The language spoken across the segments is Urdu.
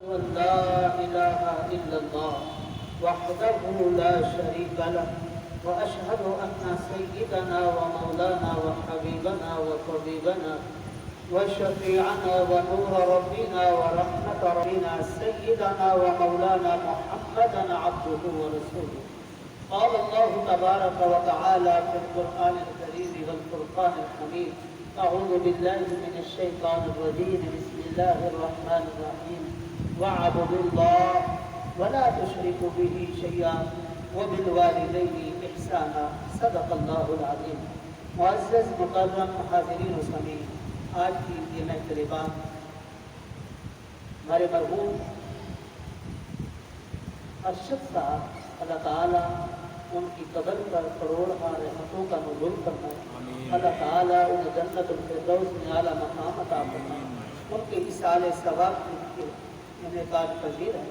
لا إله إلا الله وحده لا شريك له وأشهد أن سيدنا ومولانا وحبيبنا وطبيبنا وشفيعنا ونور ربنا ورحمة ربنا سيدنا ومولانا محمدا عبده ورسوله. قال الله تبارك وتعالى في القرآن الكريم والفرقان الحميد: أعوذ بالله من الشيطان الرجيم، بسم الله الرحمن الرحيم. واعبدوا الله ولا تشركوا به شيئا وبالوالدين إحسانا. صدق اللہ العظیم. معزز مکرم حاضرین و سامعین، آج کی یہ محفل بات ہمارے مرحوم ارشد صاحب، اللہ تعالیٰ ان کی قبر پر کروڑہ رحمتوں کا نزول فرمائے، اللہ تعالیٰ انہیں جنت الفردوس میں اعلیٰ مقام عطا فرمائے، ان کے اصال ثواب کے انعقاد پذیر ہے.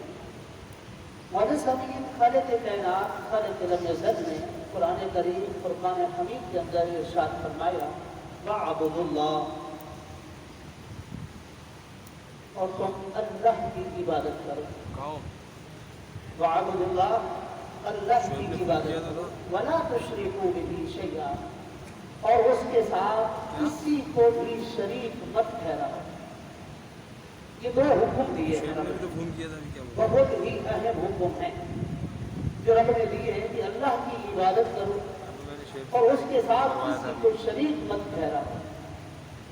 معزز سامعین، خالق کائنات خالق لم یزل نے قرآن کریم فرقان حمید کے اندر ارشاد فرمایا: وَاعْبُدُوا اللَّهَ، اور تم اللہ کی عبادت کرو. وَاعْبُدُوا اللَّهَ، اللہ کی عبادت کرو. وَلَا تُشْرِكُوا بِهِ شَيْئًا، اور اس کے ساتھ کسی کو بھی شریک مت ٹھہراؤ. یہ دو حکم دیے ہیں، بہت ہی اہم حکم ہیں جو رب نے دیے ہیں کہ اللہ کی عبادت کرو اور اس کے ساتھ کسی کو شریک مت ٹھہراؤ.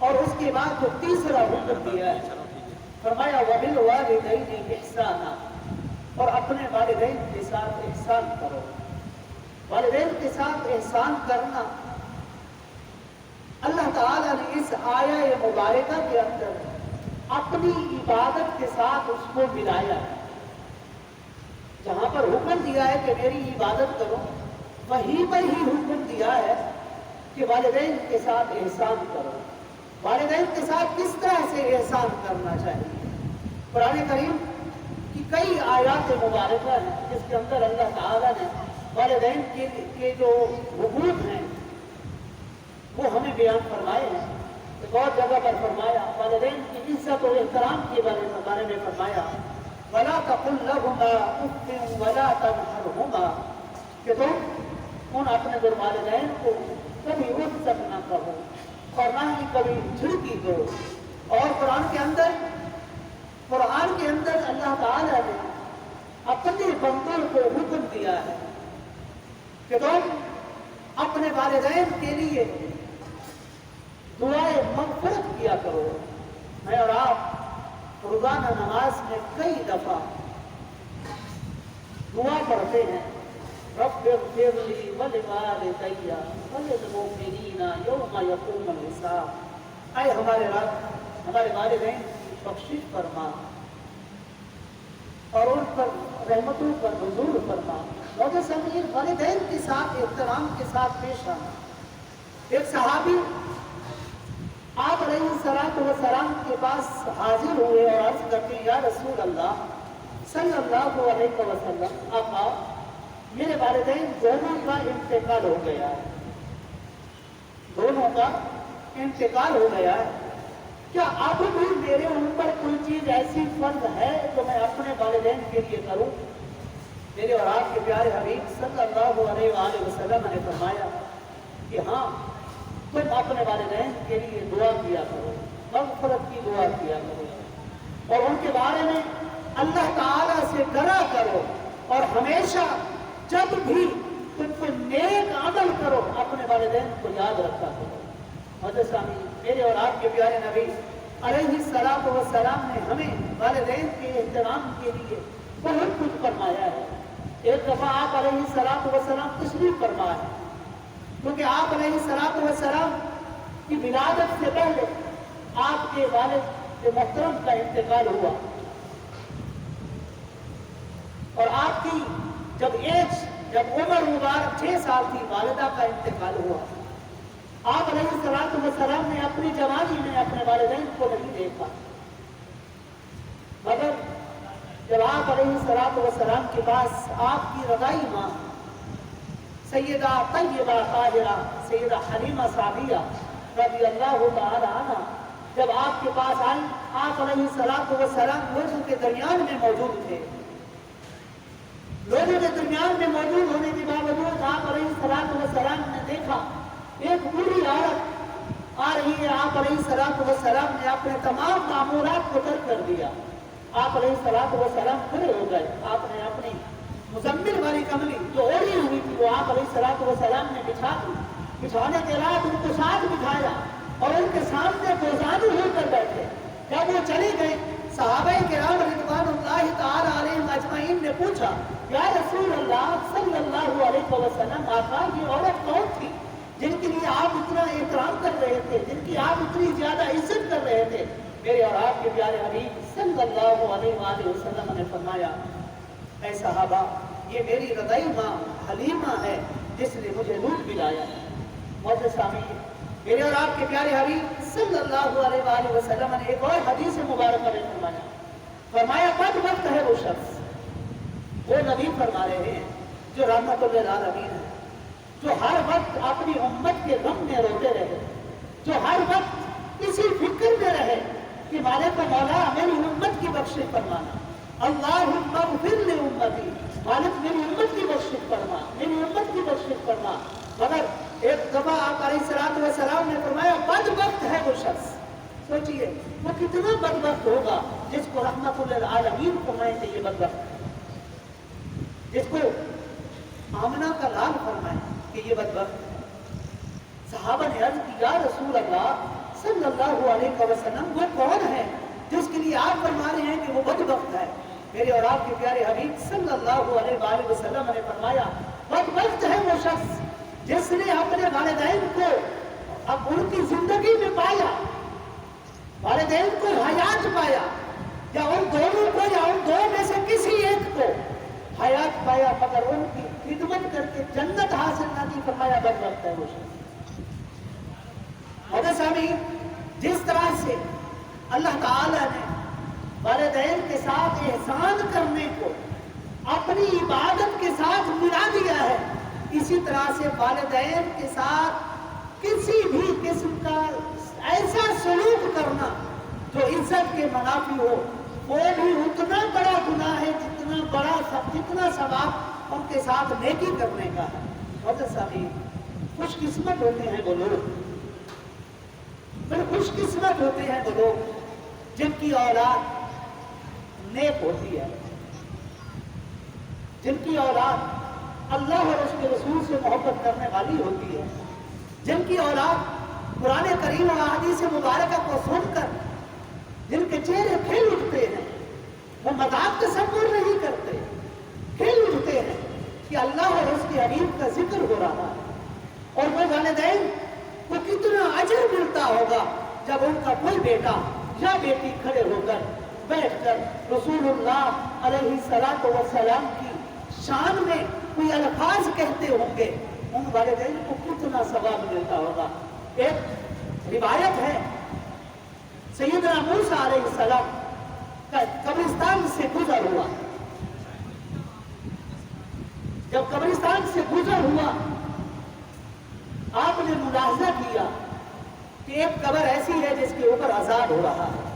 اور اس کے بعد جو تیسرا حکم دیا ہے، فرمایا وَبِالْوَالِدَيْنِ إِحْسَانًا، اور اپنے والدین کے ساتھ احسان کرو. والدین کے ساتھ احسان کرنا اللہ تعالیٰ نے اس آیہ مبارکہ کے اندر اپنی عبادت کے ساتھ اس کو ملایا ہے. جہاں پر حکم دیا ہے کہ میری عبادت کرو، وہیں پر ہی حکم دیا ہے کہ والدین کے ساتھ احسان کرو. والدین کے ساتھ کس طرح سے احسان کرنا چاہیے؟ قرآن کریم کی کئی آیات مبارکہ ہیں جس کے اندر اللہ تعالیٰ نے والدین کے جو حقوق ہیں وہ ہمیں بیان فرمائے ہیں. ایک اور جگہ پر فرمایا، والدین کی عزت و احترام کے بارے میں فرمایا: وَلَا تَقُلْ لَهُمَا أُفٍّ وَلَا تَنْهَرْهُمَا، کہ تم ان اپنے والدین کو کبھی اف تک نہ کہو اور نہ ہی کبھی جھڑکی دو. اور قرآن کے اندر اللہ تعالیٰ نے اپنے بندوں کو حکم دیا ہے کہ تم اپنے والدین کے لیے دعائے مغفرت کیا کرو. میں اور آپ روزانہ نماز میں کئی دفعہ دعا پڑھتے ہیں: رب اغفر لی ولوالدی وللمؤمنین یوم یقوم الحساب. اے ہمارے رب، ہمارے والدین کی بخشش فرما اور ان پر رحمتوں پر نزول فرما. معزز سامعین، والدین کے ساتھ احترام کے ساتھ پیش آنا. ایک صحابی آپ علیہ السلام کے پاس حاضر ہوئے اور عرض کرتے: یا رسول اللہ صلی اللہ علیہ وسلم، آقا، میرے والدین دونوں کا انتقال ہو گیا ہے. دونوں کا انتقال ہو گیا ہے. کیا اب بھی میرے اوپر کوئی چیز ایسی فرض ہے جو میں اپنے والدین کے لیے کروں؟ میرے اور آپ کے پیارے حبیب صلی اللہ علیہ وآلہ وسلم نے فرمایا کہ ہاں، تم اپنے والدین کے لیے دعا کیا کرو، مغفرت کی دعا کیا کرو، اور ان کے بارے میں اللہ تعالیٰ سے ڈرا کرو، اور ہمیشہ جب بھی تم کوئی نیک عمل کرو اپنے والدین کو یاد رکھا کرو. معزز سامعین، میرے اور آپ کے پیارے نبی علیہ السلام نے ہمیں والدین کے احترام کے لیے بہت کچھ فرمایا ہے. ایک دفعہ آپ علیہ السلام تشریف فرما ہے، کیونکہ آپ علیہ السلام کی ولادت سے پہلے آپ کے والد محترم کا انتقال ہوا، اور آپ کی جب عمر مبارک 6 سال تھی، والدہ کا انتقال ہوا. آپ علیہ السلام نے اپنی جوانی میں اپنے والدین کو نہیں دیکھا، مگر جب آپ علیہ السلام کے پاس آپ کی رضائی ماں سیدہ طیبہ طاہرہ سیدہ حلیمہ سعدیہ رضی اللہ تعالی عنہ جب آپ کے پاس آئی، آپ علیہ السلام لوگوں کے درمیان میں موجود تھے. لوگوں کے درمیان میں موجود ہونے کے باوجود آپ علیہ السلام نے دیکھا ایک بوڑھی عورت آ رہی ہے. آپ علیہ السلام نے اپنے تمام معمولات کو ترک کر دیا. آپ علیہ السلام کھڑے ہو گئے. آپ نے اپنی مزمل والی کملی جو اوڑھی ہوئی تھی وہ آپ علیہ السلام نے بچھا دی. بچھانے کے بعد ان کو ساتھ بٹھایا اور ان کے سامنے گوزانو ہو کر بیٹھے. جب وہ چلے گئے، صحابہ کرام رضوان اللہ تعالی علیہم اجمعین نے پوچھا، یا رسول اللہ صلی اللہ علیہ وسلم، آقا یہ عورت کون تھی جن کے لیے آپ اتنا احترام کر رہے تھے، جن کی آپ اتنی زیادہ عزت کر رہے تھے؟ میرے اور آپ کے پیارے حبیب صلی اللہ علیہ وآلہ وسلم نے فرمایا، اے صحابہ، یہ میری رضائی ماں حلیمہ ہے جس نے مجھے دودھ پلایا. معزز سامعین، میرے اور آپ کے پیارے حبیب صلی اللہ علیہ وآلہ وسلم نے ایک اور حدیث مبارکہ میں فرمایا بدبخت ہے وہ شخص، وہ نبی فرما رہے ہیں جو رحمت للعالمین ہے، جو ہر وقت اپنی امت کے غم میں روتے رہے، جو ہر وقت اسی فکر میں رہے کہ مالک و مولا میری امت کی بخشش فرمانا، اللہم اغفر لامتی، مالک میری امت کی بخشش فرما، میری امت کی بخشش فرما. مگر ایک دفعہ آپ علیہ السلام نے فرمایا بدبخت ہے وہ شخص. سوچئے وہ کتنا بدبخت ہوگا جس کو رحمت للعالمین فرمائیں کہ یہ بدبخت ہے، جس کو آمنہ کا لال فرمائیں کہ یہ بدبخت ہے. صحابہ نے عرض کی، یا رسول اللہ صلی اللہ علیہ وسلم، وہ کون ہے جس کے لیے آپ فرما رہے ہیں کہ وہ بدبخت ہے؟ میرے اور آپ کے پیارے حبیب صلی اللہ علیہ وآلہ وسلم نے فرمایا بدبخت ہے وہ شخص جس نے اپنے والدین کو اب ان کی زندگی میں پایا، والدین کو حیات پایا، یا ان دونوں کو یا ان دو میں سے کسی ایک کو حیات پایا، مگر ان کی خدمت کر کے جنت حاصل نہ کی. فرمایا بدبخت ہے وہ شخص. اور سامعین، جس طرح سے اللہ تعالی نے والدین کے ساتھ احسان کرنے کو اپنی عبادت کے ساتھ ملا دیا ہے، اسی طرح سے والدین کے ساتھ کسی بھی قسم کا ایسا سلوک کرنا جو عزت کے منافی ہو، وہ بھی اتنا بڑا گناہ ہے جتنا ثواب ان کے ساتھ نیکی کرنے کا ہے. حضرت صاحب، خوش قسمت ہوتے ہیں وہ لوگ، خوش قسمت ہوتے ہیں وہ لوگ جن کی اولاد نیک ہوتی ہے، جن کی اولاد اللہ اور اس کے رسول سے محبت کرنے والی ہوتی ہے، جن کی اولاد قرآن کریم اور احادیث مبارکہ کو سن کر جن کے چہرے کھل اٹھتے ہیں، وہ مذاق تصور نہیں کرتے، کھل اٹھتے ہیں کہ اللہ اور اس کے حبیب کا ذکر ہو رہا ہے. اور وہ والدین کو کتنا اجر ملتا ہوگا جب ان کا کوئی بیٹا یا بیٹی کھڑے ہو کر بیٹھ کر رسول اللہ علیہ السلام کی شان میں کوئی الفاظ کہتے ہوں گے، ان والدین کو کتنا ثواب ملتا ہوگا. ایک روایت ہے سیدنا موسیٰ علیہ السلام کا قبرستان سے گزر ہوا. جب قبرستان سے گزر ہوا، آپ نے ملاحظہ کیا کہ ایک قبر ایسی ہے جس کے اوپر عذاب ہو رہا ہے.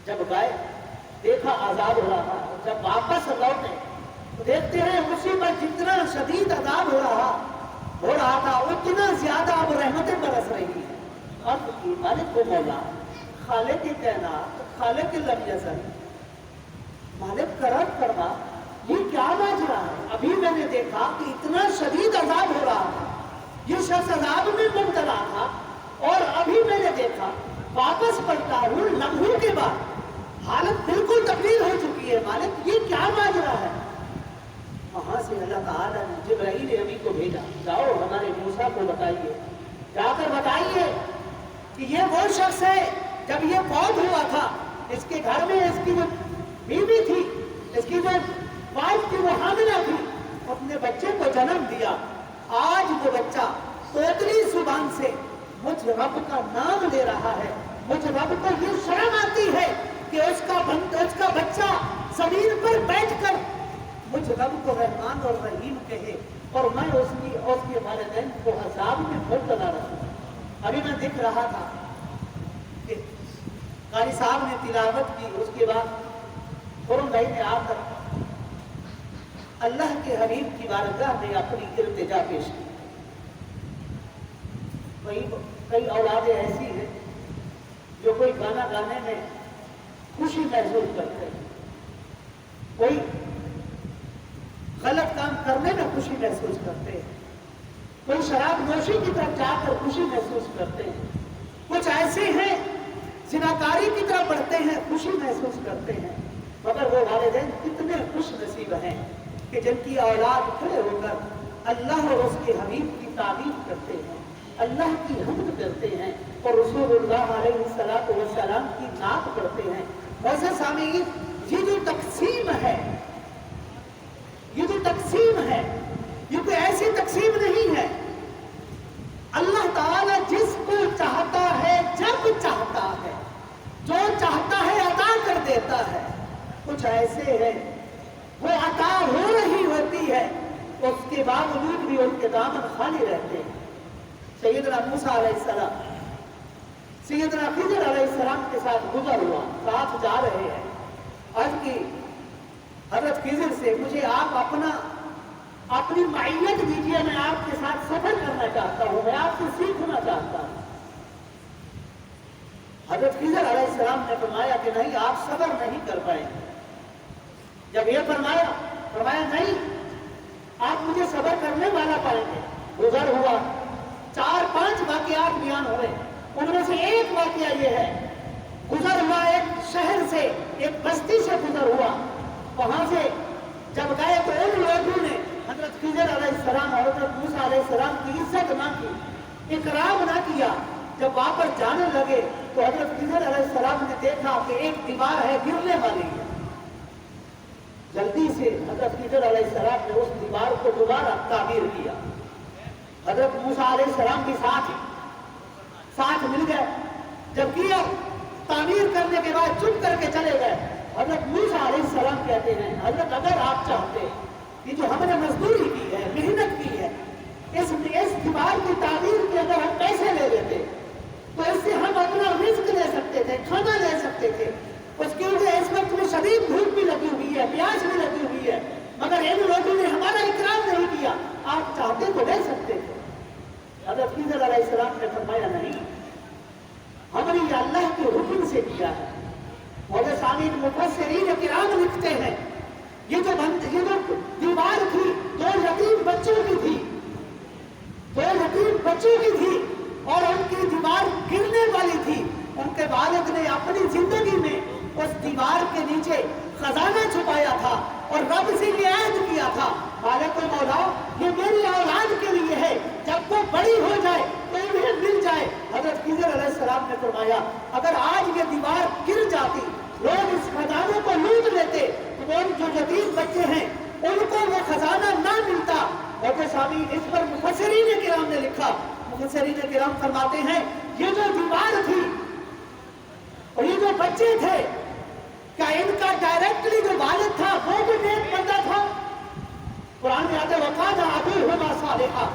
جب گئے دیکھا عذاب ہو رہا ہے، جب واپس لوٹے تو دیکھتے ہیں اسی پر جتنا شدید عذاب ہو رہا تھا اتنا زیادہ اب رحمتیں برس رہی ہیں. عرض کی، مالک کو مولا، خالق کائنات، خالق لم یزل، مالک کرم فرما، یہ کیا ماجرا ہے؟ ابھی میں نے دیکھا کہ اتنا شدید عذاب ہو رہا تھا، یہ شخص عذاب میں مبتلا تھا، اور ابھی میں نے دیکھا واپس پلٹا ہوں لمحوں کے بعد حالت بالکل تبدیل ہو چکی ہے. مالک یہ کیا ماجرا ہے؟ وہاں سے اللہ تعالیٰ نے جبرائیل امین کو بھیجا، جاؤ ہمارے موسیٰ کو بتائیے، جا کر بتائیے کہ یہ وہ شخص ہے جب یہ فوت ہوا تھا، اس کے گھر میں اس کی جو بیوی تھی، اس کی جو وائف تھی، وہ حاملہ تھی، اپنے بچے کو جنم دیا. آج وہ بچہ توتلی زبان سے مجھ رب کا نام لے رہا ہے. مجھ رب کو یہ شرم آتی ہے کہ اس کا بچہ زمین پر بیٹھ کر مجھ رب کو رحمان اور رحیم کہے، اور میں اس کے والدین کو عذاب میں مبتلا رہوں. ابھی میں دیکھ رہا تھا کہ قاری صاحب نے تلاوت کی، اس کے بعد فوراً بھائی نے آ کر اللہ کے حبیب کی بارگاہ میں اپنی التجا پیش کی۔ کئی اولادیں ایسی ہیں جو کوئی گانا گانے میں خوشی محسوس کرتے ہیں، کوئی غلط کام کرنے میں خوشی محسوس کرتے ہیں، کوئی شراب نوشی کی طرف جا کر خوشی محسوس کرتے ہیں، کچھ ایسے ہیں زناکاری کی طرف بڑھتے ہیں، خوشی محسوس کرتے ہیں، مگر وہ والدین کتنے خوش نصیب ہیں کہ جن کی اولاد کھڑے ہو کر اللہ اور اس کے حبیب کی تعریف کرتے ہیں، اللہ کی حمد کرتے ہیں اور رسول اللہ علیہ السلام کی نعت پڑھتے ہیں۔ ویسے سامعین، یہ جو تقسیم ہے، یہ کوئی ایسی تقسیم نہیں ہے۔ اللہ تعالیٰ جس کو چاہتا ہے جب چاہتا ہے، جو چاہتا ہے عطا کر دیتا ہے۔ کچھ ایسے ہیں وہ عطا ہو رہی ہوتی ہے، اس کے باوجود بھی ان کے دامن خالی رہتے ہیں۔ سیدنا موسیٰ علیہ السلام سیدنا خضر علیہ السلام کے ساتھ گزر ہوا، ساتھ جا رہے ہیں۔ عرض کی حضرت خضر سے، مجھے آپ اپنی معیت دیجیے، میں آپ کے ساتھ سفر کرنا چاہتا ہوں، میں آپ سے سیکھنا چاہتا ہوں۔ حضرت خضر علیہ السلام نے فرمایا کہ نہیں، آپ صبر نہیں کر پائیں گے۔ جب یہ فرمایا نہیں، آپ مجھے صبر کرنے والا پائیں گے۔ گزر ہوا، 4-5 واقعات بیان ہوئے، ان میں سے ایک واقعہ یہ ہے، گزر ہوا ایک شہر سے، ایک بستی سے گزر ہوا، وہاں سے جب گئے تو ان لوگوں نے حضرت خضر علیہ السلام اور حضرت موسیٰ علیہ السلام کی عزت نہ کی، اکرام نہ کیا۔ جب واپس جانے لگے تو حضرت خضر علیہ السلام نے دیکھا کہ ایک دیوار ہے، گرنے والی ہے۔ جلدی سے حضرت خضر علیہ السلام نے اس دیوار کو دوبارہ تعمیر کیا۔ حضرت موسیٰ علیہ السلام بھی ساتھ مل گئے۔ جب کیا، تعمیر کرنے کے بعد چپ کر کے چلے گئے۔ حضرت موسیٰ علیہ السلام کہتے ہیں، حضرت اگر آپ چاہتے کہ جو ہم نے مزدوری کی ہے، محنت کی ہے، اس دیوار کی تعمیر کے اگر ہم پیسے لے لیتے تو اس سے ہم اپنا رزق لے سکتے تھے، کھانا لے سکتے تھے۔ اس کے لیے اس وقت میں شدید دھوپ بھی لگی ہوئی ہے، پیاس بھی لگی ہوئی ہے، مگر ان لوگوں نے ہمارا اکرام نہیں کیا، آپ چاہتے تو لے سکتے تھے۔ حضرت خضر علیہ السلام نے فرمایا نہیں، ہم نے یہ اللہ کے حکم سے کیا ہے۔ مولانا سامعین، مفسرین کرام لکھتے ہیں، یہ جو دیوار تھی 2 یتیم بچوں کی تھی، 2 یتیم بچوں کی تھی، اور ان کی دیوار گرنے والی تھی۔ ان کے والد نے اپنی زندگی میں اس دیوار کے نیچے خزانہ چھپایا تھا اور رب سے یہ عہد کیا تھا، مالک مولا یہ میری اولاد کے لیے ہے، جب وہ بڑی ہو جائے تو انہیں مل جائے۔ حضرت خضر علیہ السلام نے فرمایا اگر آج یہ دیوار گر جاتی، لوگ اس خزانے کو لوٹ لیتے تو وہ جو یتیم بچے ہیں ان کو وہ خزانہ نہ ملتا۔ اور سامعین، اس پر مفسرین کرام نے لکھا، مفسرین کرام فرماتے ہیں یہ جو دیوار تھی اور یہ جو بچے تھے، کیا ان کا ڈائریکٹلی جو والد تھا وہ بھی نیک بندہ تھا؟ قرآن میں آتا ہے وَقَالَ أَبُوهُمَا صَالِحًا،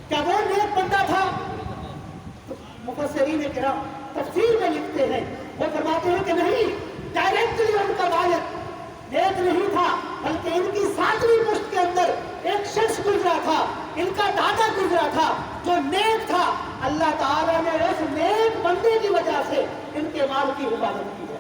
کیا وہ نیک بندہ تھا؟ مفسرین کرام تفسیر میں لکھتے ہیں، وہ فرماتے ہیں کہ نہیں، ڈائریکٹلی ان کا والد نیک نہیں تھا، بلکہ ان کی 7ویں پشت کے اندر ایک شخص گزرا تھا، ان کا دادا گزرا تھا جو نیک تھا۔ اللہ تعالیٰ نے اس نیک بندے کی وجہ سے ان کے مال کی حفاظت کی ہے۔